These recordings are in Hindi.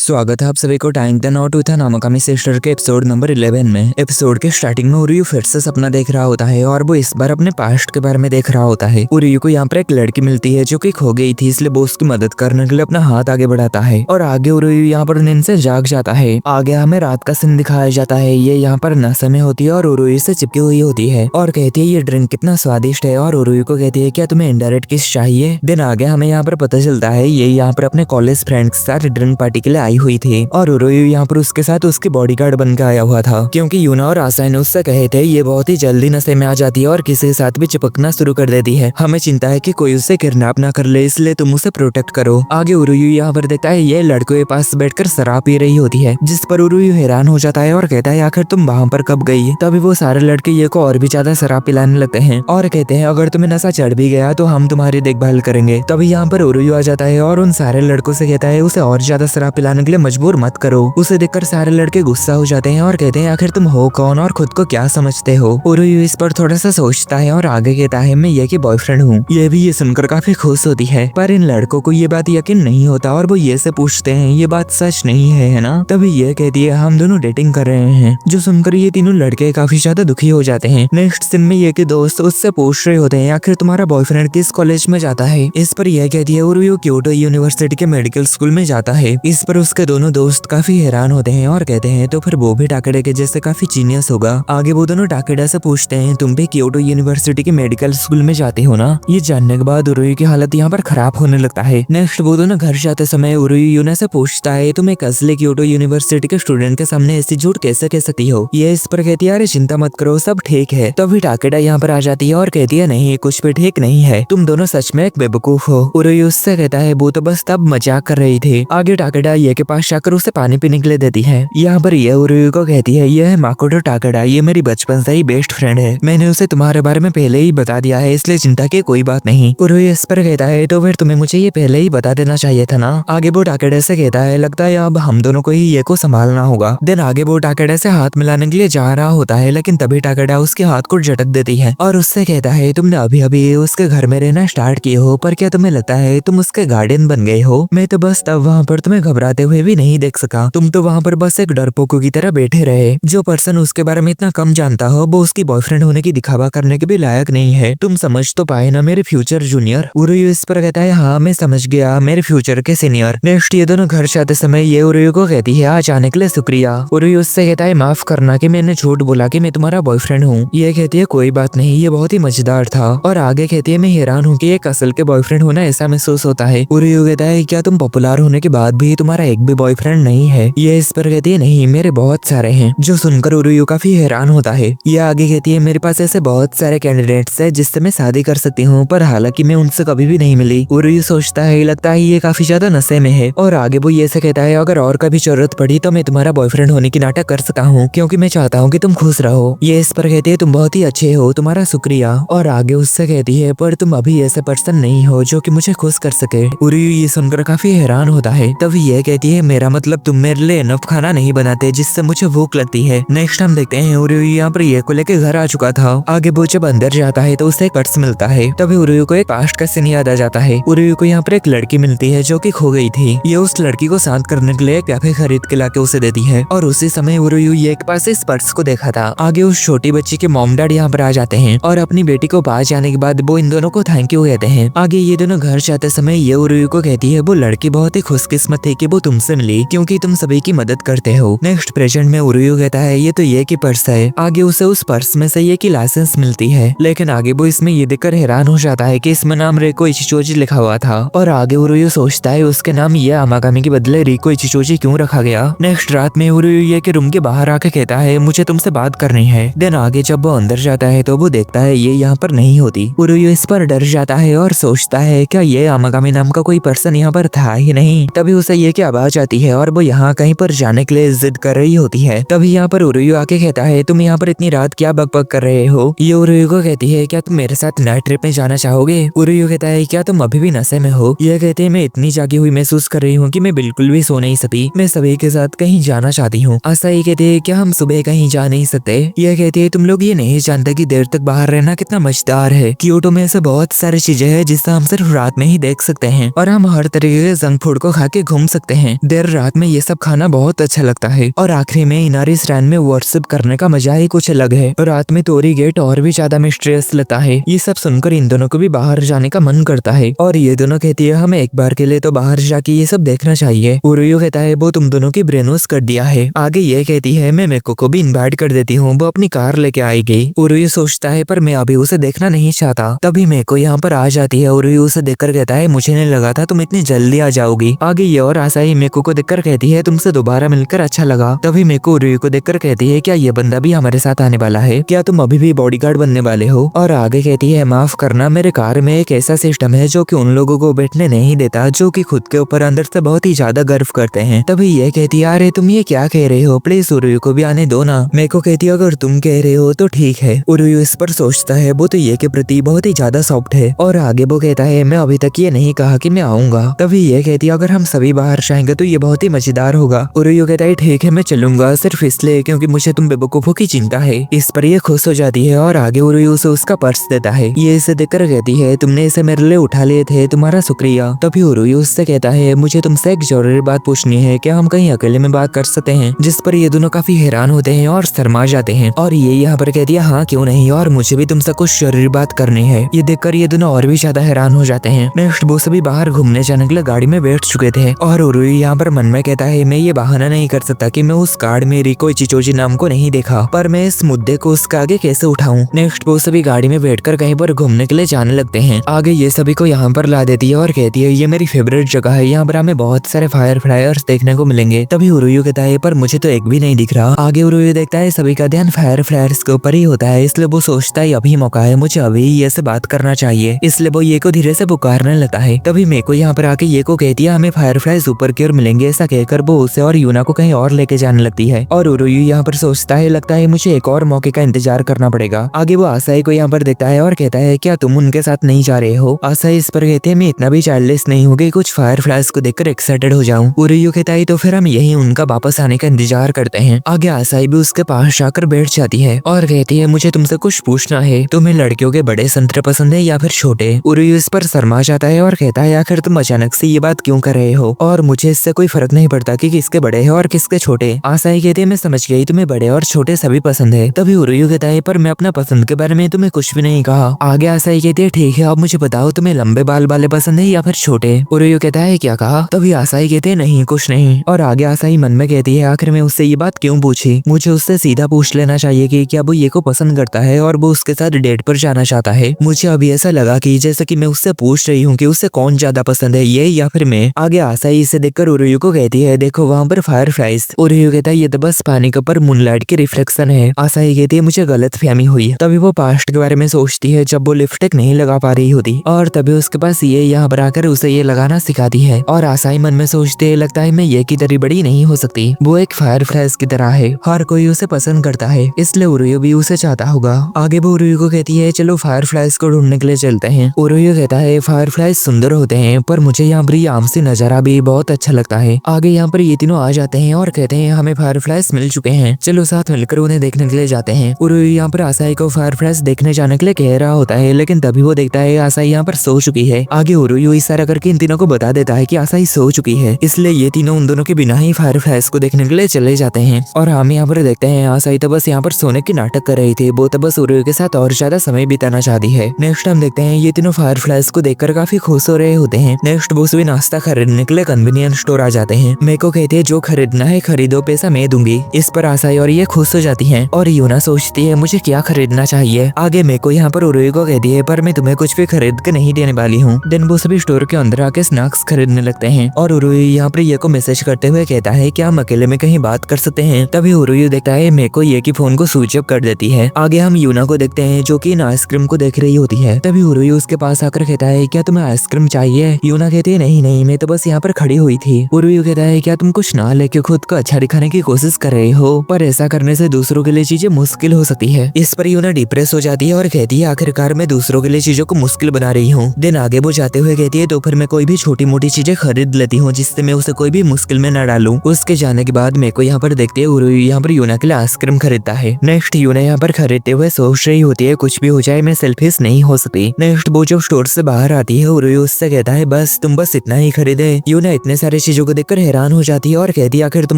स्वागत है आप सभी को टाइम द नॉट विथ नामकामी सिस्टर के एपिसोड नंबर 11 में। एपिसोड के स्टार्टिंग में उरियू फिर से सपना देख रहा होता है और वो इस बार अपने पास्ट के बारे में देख रहा होता है। उरियू को यहाँ पर एक लड़की मिलती है जो कि खो गई थी, इसलिए वो उसकी मदद करने के लिए अपना हाथ आगे बढ़ाता है और आगे उरियू यहाँ पर नींद से जाग जाता है। आगे हमें रात का सीन दिखाया जाता है। ये यहाँ पर नशे में होती है और उरियू से चिपकी हुई होती है और कहती है ये ड्रिंक कितना स्वादिष्ट है और उरियू को कहती है क्या तुम्हें इनडायरेक्ट किस चाहिए। दिन आगे हमें यहाँ पर पता चलता है ये यहाँ पर अपने कॉलेज फ्रेंड के साथ ड्रिंक पार्टी के लिए आई हुई थी और उरियू यहाँ पर उसके साथ उसके बॉडीगार्ड बन के आया हुआ था, क्योंकि यूना और आसा ने उससे कहे थे ये बहुत ही जल्दी नशे में आ जाती है और किसी के साथ भी चिपकना शुरू कर देती है। हमें चिंता है कि कोई उसे किडनैप ना कर ले, इसलिए तुम उसे प्रोटेक्ट करो। आगे उरियू यहाँ पर देखता है ये लड़कों के पास बैठकर शराब पी रही होती है, जिस पर उरियू हैरान हो जाता है और कहता है आखिर तुम वहाँ पर कब गई। तभी वो सारे लड़के ये को और भी ज्यादा शराब पिलाने लगते हैं और कहते हैं अगर तुम्हें नशा चढ़ भी गया तो हम तुम्हारी देखभाल करेंगे। तभी यहाँ पर उरियू आ जाता है और उन सारे लड़कों से कहता है उसे और ज्यादा शराब पिलाने के लिए मजबूर मत करो। उसे देखकर सारे लड़के गुस्सा हो जाते हैं और कहते हैं आखिर तुम हो कौन और खुद को क्या समझते हो। उरियू इस पर थोड़ा सा सोचता है और आगे कहता है मैं ये की बॉयफ्रेंड हूँ। ये भी ये सुनकर काफी खुश होती है, पर इन लड़कों को ये बात यकीन नहीं होता और वो ये से पूछते हैं ये बात सच नहीं है ना। तभी ये कहती है हम दोनों डेटिंग कर रहे हैं, जो सुनकर ये तीनों लड़के काफी ज्यादा दुखी हो जाते हैं। नेक्स्ट सीन में ये के दोस्त उससे पूछ रहे होते हैं आखिर तुम्हारा बॉयफ्रेंड किस कॉलेज में जाता है। इस पर यह कहती है उरियू क्योटो यूनिवर्सिटी के मेडिकल स्कूल में जाता है। इस पर उसके दोनों दोस्त काफी हैरान होते हैं और कहते हैं तो फिर वो भी टाकेडा के जैसे काफी जीनियस होगा। आगे वो दोनों टाकेडा से पूछते हैं तुम भी क्योटो यूनिवर्सिटी के मेडिकल स्कूल में जाते हो ना। ये जानने के बाद उरियू की हालत यहाँ पर खराब होने लगता है। नेक्स्ट वो दोनों घर जाते समय उरियू यूना से पूछता है तुम एक असली क्योटो यूनिवर्सिटी के स्टूडेंट के सामने ऐसी झूठ कैसे कह सकती हो। ये इस पर कहती है अरे चिंता मत करो सब ठीक है। तभी टाकेडा यहाँ पर आ जाती है और कहती है नहीं कुछ भी ठीक नहीं है, तुम दोनों सच में एक बेवकूफ हो। उरियू उससे कहता है वो तो बस तब मजाक कर रही थी। आगे टाकेडा ये के पास जाकर उसे पानी पीने के लिए देती है। यहाँ पर ये उरियू को कहती है यह है माकोटो टाकेडा, ये मेरी बचपन से ही बेस्ट फ्रेंड है, मैंने उसे तुम्हारे बारे में पहले ही बता दिया है, इसलिए चिंता की कोई बात नहीं। उरियू इस पर कहता है तो फिर तुम्हें मुझे ये पहले ही बता देना चाहिए था ना। आगे वो टाकेडा से कहता है लगता है अब हम दोनों को ही ये को संभालना होगा। देन आगे वो टाकेडा से हाथ मिलाने के लिए जा रहा होता है, लेकिन तभी टाकेडा उसके हाथ को झटक देती है और उससे कहता है तुमने अभी अभी उसके घर में रहना स्टार्ट किए हो, पर क्या तुम्हें लगता है तुम उसके गार्डियन बन गए हो। मैं तो बस तब वहाँ पर तुम्हें घबराते हुए भी नहीं देख सका, तुम तो वहाँ पर बस एक डरपोकों की तरह बैठे रहे। जो पर्सन उसके बारे में इतना कम जानता हो वो उसकी बॉयफ्रेंड होने की दिखावा करने के भी लायक नहीं है। तुम समझ तो पाए ना मेरे फ्यूचर जूनियर। उरियू इस पर कहता है हाँ मैं समझ गया मेरे फ्यूचर के सीनियर। नेक्स्ट ये दोनों घर जाते समय ये उरियू को कहती है आज आने के लिए शुक्रिया। उरियू उससे कहता है माफ करना कि मैंने झूठ बोला कि मैं तुम्हारा बॉयफ्रेंड हूँ। ये कहती है कोई बात नहीं, ये बहुत ही मजेदार था। और आगे कहती है मैं हैरान हूँ कि एक असल के बॉयफ्रेंड होना ऐसा महसूस होता है। उरियू कहता है क्या तुम पॉपुलर होने के बाद भी तुम्हारा एक भी बॉयफ्रेंड नहीं है। ये इस पर कहती है नहीं मेरे बहुत सारे हैं। जो सुनकर उरियू काफी हैरान होता है। ये आगे कहती है मेरे पास ऐसे बहुत सारे कैंडिडेट्स है जिससे मैं शादी कर सकती हूँ, पर हालांकि मैं उनसे कभी भी नहीं मिली। उरियू सोचता है लगता है ये काफी ज्यादा नशे में है और आगे वो ये से कहता है अगर और कभी जरूरत पड़ी तो मैं तुम्हारा बॉयफ्रेंड होने की नाटक कर सकता हूँ, क्योंकि मैं चाहता हूँ कि तुम खुश रहो। ये इस पर कहती है तुम बहुत ही अच्छे हो, तुम्हारा शुक्रिया। और आगे उससे कहती है पर तुम अभी ऐसे पर्सन नहीं हो जो कि मुझे खुश कर सके। उरियू ये सुनकर काफी हैरान होता है। तभी ये कहती है मेरा मतलब तुम मेरे लिए इनफ खाना नहीं बनाते जिससे मुझे भूख लगती है। नेक्स्ट हम देखते हैं उरियू यहाँ पर ये को लेके घर आ चुका था। आगे वो जब अंदर जाता है तो उसे एक पर्स मिलता है। तभी उरियू को एक पास्ट का सीन याद आ जाता है। उरियू को यहाँ पर एक लड़की मिलती है जो कि खो गई थी। ये उस लड़की को शांत करने के लिए एक कैफे खरीद के लाके उसे देती है और उसी समय उरियू ये के पास इस पर्स को देखा था। आगे उस छोटी बच्ची के मॉम डैड यहाँ पर आ जाते हैं और अपनी बेटी को पास जाने के बाद वो इन दोनों को थैंक यू कहते हैं। आगे ये दोनों घर जाते समय ये उरियू को कहती है वो लड़की बहुत ही खुशकिस्मत थी कि वो तुमसे मिली, क्योंकि तुम सभी की मदद करते हो। नेक्स्ट प्रेजेंट में उरियू कहता है ये तो ये की पर्स है। आगे उसे उस पर्स में से ये की लाइसेंस मिलती है, लेकिन आगे वो इसमें ये देखकर हैरान हो जाता है कि इसमें नाम रेको इचिचोजी लिखा हुआ था। और आगे उरियू सोचता है उसके नाम ये आमागामी के बदले रिको इचिचोजी क्यों रखा गया। नेक्स्ट रात में उरियू ये के रूम के बाहर आके कहता है मुझे तुमसे बात करनी है। देन आगे जब वो अंदर जाता है तो वो देखता है ये यहाँ पर नहीं होती। उरियू इस पर डर जाता है और सोचता है क्या ये आमागामी नाम का कोई पर्सन यहाँ पर था ही नहीं। तभी उसे ये की आवाज आती है और वो यहाँ कहीं पर जाने के लिए जिद कर रही होती है। तभी यहाँ पर उरियू आके कहता है तुम यहाँ पर इतनी रात क्या बकबक कर रहे हो। ये उरियू को कहती है क्या तुम मेरे साथ नाइट ट्रिप में जाना चाहोगे। उरियू कहता है क्या तुम अभी भी नशे में हो। ये कहते हैं मैं इतनी जागी हुई महसूस कर रही हूँ कि मैं बिल्कुल भी सो नहीं सकी, मैं सभी के साथ कहीं जाना चाहती हूँ। आशा ये कहती है क्या हम सुबह कहीं जा नहीं सकते। ये कहती है तुम लोग ये नहीं जानते कि देर तक बाहर रहना कितना मजेदार है। क्योटो में ऐसे बहुत सारी चीजें हैं जिससे हम सिर्फ रात में ही देख सकते हैं और हम हर तरीके के जंक फूड को खा के घूम सकते हैं। हैं। देर रात में ये सब खाना बहुत अच्छा लगता है और आखिरी में इनारी श्राइन में वर्शिप करने का मजा ही कुछ अलग है। रात में तोरी गेट और भी ज्यादा मिस्ट्रियस लगता है। ये सब सुनकर इन दोनों को भी बाहर जाने का मन करता है और ये दोनों कहती है हमें एक बार के लिए तो बाहर जाके ये सब देखना चाहिए। उरुयु कहता है वो तुम दोनों की ब्रेन वॉश कर दिया है। आगे ये कहती है मैं मेको को भी इन्वाइट कर देती हूँ, वो अपनी कार लेके आएगी। उरुयु सोचता है पर मैं अभी उसे देखना नहीं चाहता। तभी मेको यहाँ पर आ जाती है। उरुयु उसे देखकर कहता है मुझे नहीं लगा था तुम इतनी जल्दी आ जाओगी। आगे ये और आसाई मेको को देखकर कहती है तुमसे दोबारा मिलकर अच्छा लगा। तभी मेको उरुयु को देखकर कहती है क्या ये बंदा भी हमारे साथ आने वाला है? क्या तुम अभी भी बॉडीगार्ड बनने वाले हो? और आगे कहती है माफ करना, मेरे कार में एक ऐसा सिस्टम है जो कि उन लोगों को बैठने नहीं देता जो कि खुद के ऊपर अंदर से बहुत ही ज्यादा गर्व करते हैं। तभी ये कहती है अरे तुम ये क्या कह रहे हो, प्लीज उरुयु को भी आने दो ना। मेको कहती है अगर तुम कह रहे हो तो ठीक है। उरुयु इस पर सोचता है वो तो ये के प्रति बहुत ही ज्यादा सॉफ्ट है और आगे वो कहता है मैं अभी तक ये नहीं कहा कि मैं आऊंगा। तभी ये कहती है अगर हम सभी बाहर जाएंगे तो ये बहुत ही मजेदार होगा। उरुयु कहता है ठीक है मैं चलूंगा, सिर्फ इसलिए क्योंकि मुझे तुम बेवकूफों की चिंता है। इस पर ये खुश हो जाती है और आगे उरुयु उसे उसका पर्स देता है। ये इसे देखकर कहती है तुमने इसे मेरे लिए उठा लिए थे, तुम्हारा शुक्रिया। तभी उरुयु उससे कहता है मुझे तुमसे एक जरूरी बात पूछनी है, क्या हम कहीं अकेले में बात कर सकते हैं? जिस पर ये दोनों काफी हैरान होते हैं और शर्मा जाते हैं और ये यहाँ पर कहती है हाँ क्यों नहीं, और मुझे भी तुमसे कुछ जरूरी बात करनी है। ये देखकर ये दोनों और भी ज्यादा हैरान हो जाते हैं। नेक्स्ट वो सभी बाहर घूमने जाने के लिए गाड़ी में बैठ चुके थे और उरुयु यहाँ पर मन में कहता है मैं ये बहाना नहीं कर सकता कि मैं उस कार्ड में रिको इचिचोजी नाम को नहीं देखा, पर मैं इस मुद्दे को उसके आगे कैसे उठाऊं। नेक्स्ट वो सभी गाड़ी में बैठकर कहीं पर घूमने के लिए जाने लगते हैं। आगे ये सभी को यहाँ पर ला देती है और कहती है ये मेरी फेवरेट जगह है, यहाँ पर हमें बहुत सारे फायर फ्लायर्स देखने को मिलेंगे। तभी उरुयु कहता है पर मुझे तो एक भी नहीं दिख रहा। आगे उरुयु देखता है सभी का ध्यान फायर फ्लायर्स के ऊपर ही होता है, इसलिए वो सोचता है अभी मौका है, मुझे अभी ये से बात करना चाहिए। इसलिए वो ये को धीरे से पुकारने लगता है। तभी मेको यहाँ पर आके ये को कहती है हमें फायर फ्लाइज ऊपर की ओर मिलेंगे। ऐसा कहकर वो उसे और यूना को कहीं और लेके जाने लगती है और उरुयु यहाँ पर सोचता है लगता है मुझे एक और मौके का इंतजार करना पड़ेगा। आगे वो आसाई को यहाँ पर देखता है और कहता है क्या तुम उनके साथ नहीं जा रहे हो? आसाई इस पर कहते हैं मैं इतना भी चाइल्डलेस नहीं हूँ कि कुछ फायर फ्लाइज को देखकर एक्साइटेड हो जाऊं। उरुयु कहता है तो फिर हम यही उनका वापस आने का इंतजार करते हैं। आगे आसाई भी उसके पास जाकर बैठ जाती है और कहती है मुझे तुमसे कुछ पूछना है, तुम्हें लड़कियों के बड़े संतरे पसंद है या फिर छोटे? उरुयु इस पर शर्मा जाता है और कहता है आखिर तुम अचानक से ये बात क्यों कर रहे हो, और मुझे इससे कोई फर्क नहीं पड़ता कि किसके बड़े हैं और किसके छोटे। आसाई कहती है मैं समझ गई, तुम्हें बड़े और छोटे सभी पसंद है। तभी उरुयु कहता है पर मैं अपना पसंद के बारे में तुम्हें कुछ भी नहीं कहा। आगे आसाई कहती है ठीक है अब मुझे बताओ तुम्हें लंबे बाल वाले पसंद है या फिर छोटे? उरुयु कहता है क्या कहा? तभी आसाई कहते हैं नहीं कुछ नहीं। और आगे आसाई मन में कहती है आखिर में उससे ये बात क्यों पूछी, मुझे उससे सीधा पूछ लेना चाहिए कि क्या वो ये को पसंद करता है और वो उसके साथ डेट पर जाना चाहता है। मुझे अभी ऐसा लगा कि जैसे कि मैं उससे पूछ रही हूँ कि उसे कौन ज्यादा पसंद है, ये या फिर मैं। आगे आसाई इसे देखकर उरुयु को कहती है देखो वहाँ पर फायर फ्लाइज। उरुयु कहता है ये तो बस पानी के ऊपर मूनलाइट की रिफ्लेक्शन है। आसाई कहती है मुझे गलत फहमी हुई। तभी वो पास्ट के बारे में सोचती है जब वो लिपस्टिक नहीं लगा पा रही होती और तभी उसके पास ये यहाँ पर आकर उसे ये लगाना सिखाती है। और आसाई मन में सोचते है लगता है मैं ये की तरह बड़ी नहीं हो सकती, वो एक फायर फ्लाइज की तरह है, हर कोई उसे पसंद करता है, इसलिए उरुयु भी उसे चाहता होगा। आगे वो उरुयु को कहती है चलो फायर फ्लाइज को ढूंढने के लिए चलते हैं। उरुयु कहता है फायर फ्लाइज सुंदर होते हैं पर मुझे यहाँ पर ये आमसी नजारा भी बहुत अच्छा लगता है। आगे यहाँ पर ये तीनों आ जाते हैं और कहते हैं हमें फायर फ्लाइज मिल चुके हैं, चलो साथ मिलकर उन्हें देखने के लिए जाते हैं। उरुयु यहाँ पर आसाई को फायर फ्लाइज देखने जाने के लिए कह रहा होता है लेकिन तभी वो देखता है आसाई यहाँ पर सो चुकी है। आगे उरुयु इशारा करके इन तीनों को बता देता है कि आसाई सो चुकी है, इसलिए ये तीनों उन दोनों के बिना ही फायर फ्लाइज को देखने के लिए चले जाते हैं। और हम यहाँ पर देखते हैं आसाई तो बस यहाँ पर सोने की नाटक कर रही थी, वो तो बस उरुयु के साथ और ज्यादा समय बिताना चाहती है। नेक्स्ट हम देखते हैं ये तीनों फायर फ्लाइज को देखकर काफी खुश हो रहे होते हैं। नेक्स्ट वो सभी नाश्ता खरीदने के लिए कन्वीनियंस स्टोर आ जाते हैं। मेको कहते हैं जो खरीदना है खरीदो, पैसा मैं दूंगी। इस पर आसाई और ये खुश हो जाती है और यूना सोचती है मुझे क्या खरीदना चाहिए। आगे मेको यहाँ पर उरुयु को कहती है पर मैं तुम्हें कुछ भी खरीद के नहीं देने वाली हूँ। देन वो सभी स्टोर के अंदर आके स्नैक्स खरीदने लगते हैं और उरुयु यहाँ पर ये को मैसेज करते हुए कहता है क्या हम अकेले में कहीं बात कर सकते हैं? तभी उरुयु देखता है मेको ये की फोन को स्विच ऑफ कर देती है। आगे हम यूना को देखते हैं जो कि इन आइसक्रीम को देख रही होती है। तभी उरुयु उसके पास आकर कहता है क्या तुम्हें आइसक्रीम चाहिए? यूना कहती है नहीं मैं तो बस यहाँ पर खड़ी हुई थी। उरुयु कहता है क्या तुम कुछ ना लेके खुद को अच्छा दिखाने की कोशिश कर रहे हो, पर ऐसा करने से दूसरों के लिए चीजें मुश्किल हो सकती है। इस पर यूना डिप्रेस हो जाती है और कहती है आखिरकार मैं दूसरों के लिए चीजों को मुश्किल बना रही हूँ। दिन आगे वो जाते हुए कहती है तो फिर मैं कोई भी छोटी मोटी चीजें खरीद लेती हूँ जिससे मैं उसे कोई भी मुश्किल में न डालूं। उसके जाने के बाद मेरे को यहाँ पर देखते हैं उरुयु यहाँ पर यूना के लिए आइसक्रीम खरीदता है। नेक्स्ट यूना यहाँ पर खरीदते हुए सोच रही होती है कुछ भी हो जाए मैं सेल्फिश नहीं हो सकती। नेक्स्ट वो जब स्टोर से बाहर आती है उरुयु उससे कहता है बस तुम बस इतना ही खरीदे। यूना इतने सारे चीजों को देखकर हैरान हो जाती है और कहती है आखिर तुम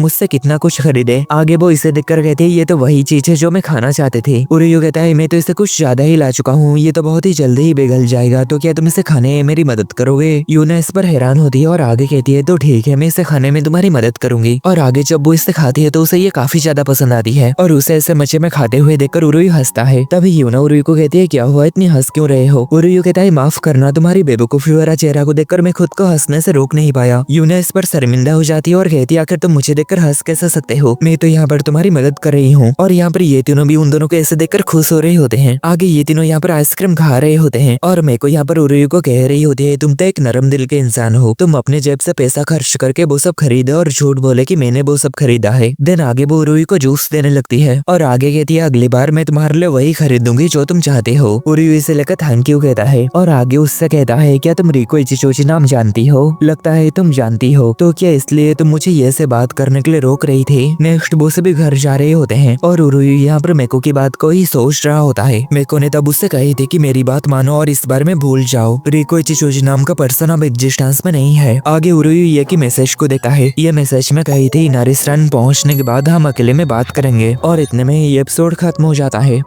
मुझसे कितना कुछ खरीदे। आगे वो इसे देखकर कहती है ये तो वही चीज है जो मैं खाना चाहते थे। उरुयु कहता है मैं तो इसे कुछ ज्यादा ही ला चुका हूँ, ये तो बहुत ही जल्दी ही पिघल जाएगा, तो क्या तुम इसे खाने में मेरी मदद करोगे। यूना इस पर हैरान होती है और आगे कहती है तो ठीक है, मैं इसे खाने में तुम्हारी मदद करूंगी। और आगे जब वो इसे खाती है तो उसे ये काफी ज्यादा पसंद आती है और उसे ऐसे मजे में खाते हुए देखकर उरुयु हंसता है। तभी यूना उरुयु को कहती है क्या हुआ, इतनी हंस क्यों रहे हो। उरुयु कहता है माफ करना, तुम्हारी बेवकूफी वाला चेहरा को देखकर मैं खुद को हंसने से रोक नहीं पाया। यूना इस पर शर्मिंदा हो जाती है और कहती है आखिर तुम मुझे देखकर हंस कैसे सकते हो, मैं तो यहाँ पर तुम्हारी मदद कर रही हूँ। और यहाँ पर ये तीनों भी उन दोनों को ऐसे देखकर खुश हो रहे होते हैं। आगे ये तीनों यहाँ पर आइसक्रीम खा रहे होते हैं और मेरे को यहाँ पर उरुयु को कह रही होती है तुम तो एक नरम दिल के इंसान हो, तुम अपने जेब से पैसा खर्च करके वो सब खरीदे और झूठ बोले कि मैंने वो सब खरीदा है। देन आगे वो उरुयु को जूस देने लगती है और आगे कहती है अगली बार मैं तुम्हारे लिए वही खरीदूंगी जो तुम चाहते हो। उरुयु इसे लेकर थैंक यू कहता है और आगे उससे कहता है क्या तुम रिको इचिचोची नाम जानती हो, लगता है तुम जानती हो, तो क्या इसलिए तुम मुझे ये से बात करने के लिए रोक रही थी। नेक्स्ट वो सभी घर जा रहे होते हैं और उरुयु यहाँ पर मेको की बात को ही सोच रहा होता है। मेको ने तब उससे कही थी कि मेरी बात मानो और इस बार में भूल जाओ, रिको इचिचोजी नाम का पर्सन अब एग्जिस्टेंस में नहीं है। आगे उरुयु ये की मैसेज को देखता है, ये मैसेज में कही थी नारिस्तान पहुंचने के बाद हम अकेले में बात करेंगे और इतने में ये एपिसोड खत्म हो जाता है।